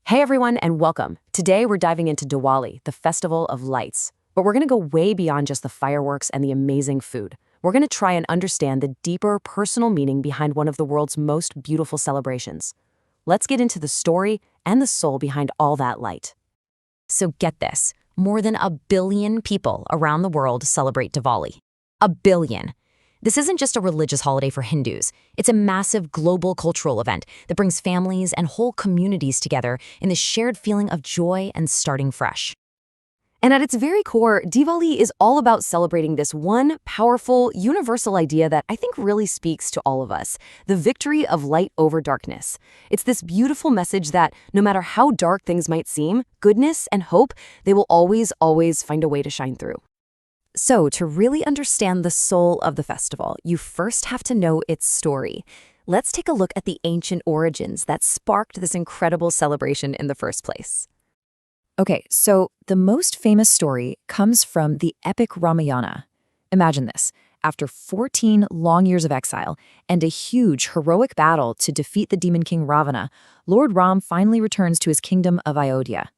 Hey everyone, and welcome. Today we're diving into Diwali, the festival of lights. But we're gonna go way beyond just the fireworks and the amazing food. We're gonna try and understand the deeper personal meaning behind one of the world's most beautiful celebrations. Let's get into the story and the soul behind all that light. So get this, more than 1 billion people around the world celebrate Diwali. 1 billion. This isn't just a religious holiday for Hindus. It's a massive global cultural event that brings families and whole communities together in the shared feeling of joy and starting fresh. And at its very core, Diwali is all about celebrating this one powerful, universal idea that I think really speaks to all of us, the victory of light over darkness. It's this beautiful message that no matter how dark things might seem, goodness and hope, they will always find a way to shine through. So, to really understand the soul of the festival, you first have to know its story. Let's take a look at the ancient origins that sparked this incredible celebration in the first place. Okay, so the most famous story comes from the epic Ramayana. Imagine this. After 14 long years of exile and a huge heroic battle to defeat the demon king Ravana, Lord Ram finally returns to his kingdom of Ayodhya.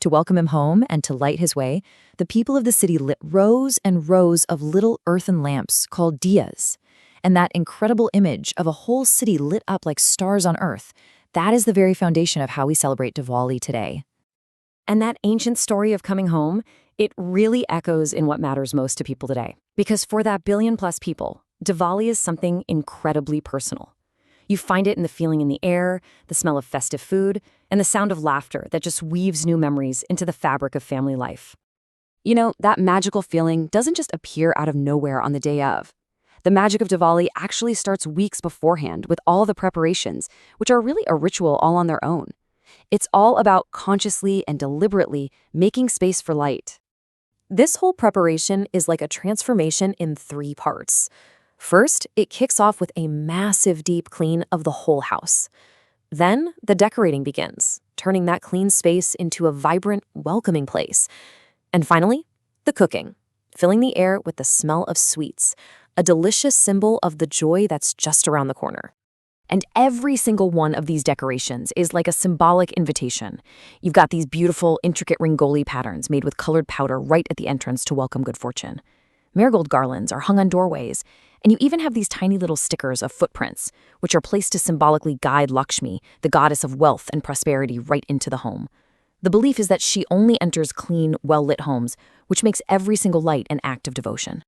To welcome him home and to light his way, the people of the city lit rows and rows of little earthen lamps called diyas. And that incredible image of a whole city lit up like stars on earth, that is the very foundation of how we celebrate Diwali today. And that ancient story of coming home, it really echoes in what matters most to people today. Because for that billion-plus people, Diwali is something incredibly personal. You find it in the feeling in the air, the smell of festive food, and the sound of laughter that just weaves new memories into the fabric of family life. You know, that magical feeling doesn't just appear out of nowhere on the day of. The magic of Diwali actually starts weeks beforehand with all the preparations, which are really a ritual all on their own. It's all about consciously and deliberately making space for light. This whole preparation is like a transformation in 3 parts. First, it kicks off with a massive deep clean of the whole house. Then, the decorating begins, turning that clean space into a vibrant, welcoming place. And finally, the cooking, filling the air with the smell of sweets, a delicious symbol of the joy that's just around the corner. And every single one of these decorations is like a symbolic invitation. You've got these beautiful, intricate rangoli patterns made with colored powder right at the entrance to welcome good fortune. Marigold garlands are hung on doorways, and you even have these tiny little stickers of footprints, which are placed to symbolically guide Lakshmi, the goddess of wealth and prosperity, right into the home. The belief is that she only enters clean, well-lit homes, which makes every single light an act of devotion.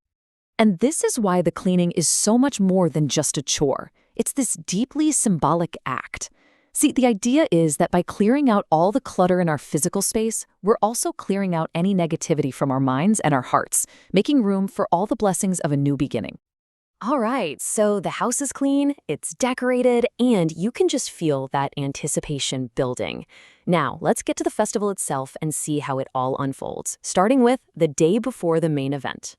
And this is why the cleaning is so much more than just a chore. It's this deeply symbolic act. See, the idea is that by clearing out all the clutter in our physical space, we're also clearing out any negativity from our minds and our hearts, making room for all the blessings of a new beginning. All right, so the house is clean, it's decorated, and you can just feel that anticipation building. Now, let's get to the festival itself and see how it all unfolds, starting with the day before the main event.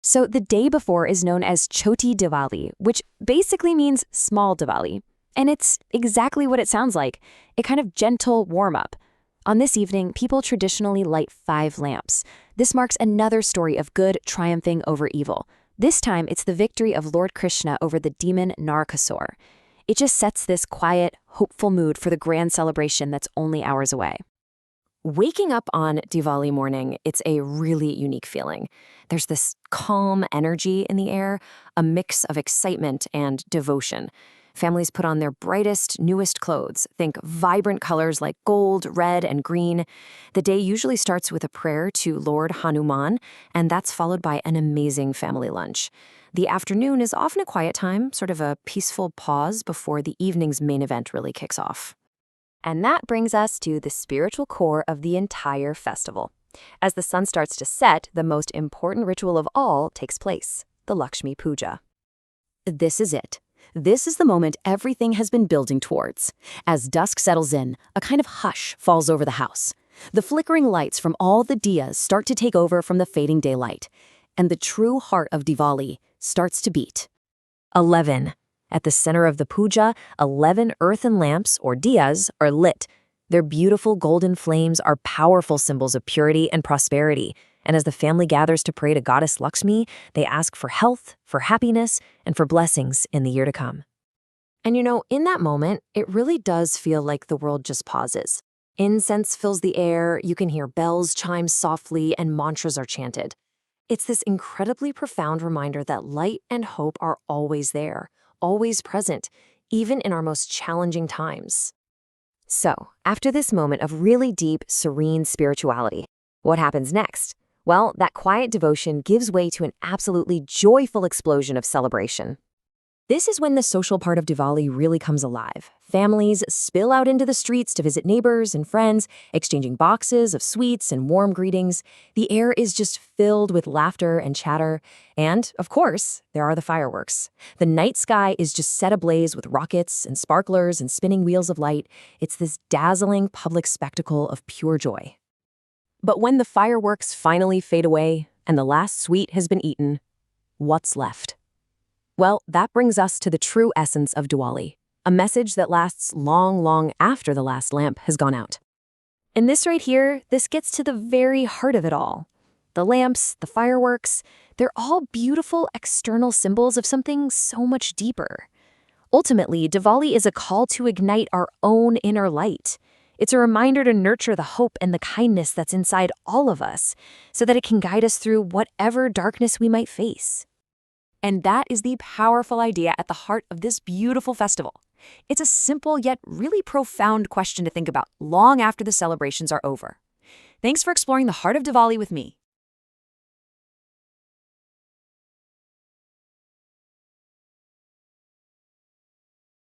So the day before is known as Choti Diwali, which basically means small Diwali. And it's exactly what it sounds like, a kind of gentle warm-up. On this evening, people traditionally light 5 lamps. This marks another story of good triumphing over evil. This time, it's the victory of Lord Krishna over the demon Narakasur. It just sets this quiet, hopeful mood for the grand celebration that's only hours away. Waking up on Diwali morning, it's a really unique feeling. There's this calm energy in the air, a mix of excitement and devotion. Families put on their brightest, newest clothes. Think vibrant colors like gold, red, and green. The day usually starts with a prayer to Lord Hanuman, and that's followed by an amazing family lunch. The afternoon is often a quiet time, sort of a peaceful pause before the evening's main event really kicks off. And that brings us to the spiritual core of the entire festival. As the sun starts to set, the most important ritual of all takes place, the Lakshmi Puja. This is it. This is the moment everything has been building towards. As dusk settles in, a kind of hush falls over the house. The flickering lights from all the diyas start to take over from the fading daylight, and the true heart of Diwali starts to beat. 11. At the center of the puja, 11 earthen lamps, or diyas, are lit. Their beautiful golden flames are powerful symbols of purity and prosperity. And as the family gathers to pray to Goddess Lakshmi, they ask for health, for happiness, and for blessings in the year to come. And you know, in that moment, it really does feel like the world just pauses. Incense fills the air, you can hear bells chime softly, and mantras are chanted. It's this incredibly profound reminder that light and hope are always there, always present, even in our most challenging times. So, after this moment of really deep, serene spirituality, what happens next? Well, that quiet devotion gives way to an absolutely joyful explosion of celebration. This is when the social part of Diwali really comes alive. Families spill out into the streets to visit neighbors and friends, exchanging boxes of sweets and warm greetings. The air is just filled with laughter and chatter. And, of course, there are the fireworks. The night sky is just set ablaze with rockets and sparklers and spinning wheels of light. It's this dazzling public spectacle of pure joy. But when the fireworks finally fade away and the last sweet has been eaten, what's left? Well, that brings us to the true essence of Diwali, a message that lasts long, long after the last lamp has gone out. And this right here, this gets to the very heart of it all. The lamps, the fireworks, they're all beautiful external symbols of something so much deeper. Ultimately, Diwali is a call to ignite our own inner light. It's a reminder to nurture the hope and the kindness that's inside all of us, so that it can guide us through whatever darkness we might face. And that is the powerful idea at the heart of this beautiful festival. It's a simple yet really profound question to think about long after the celebrations are over. Thanks for exploring the heart of Diwali with me.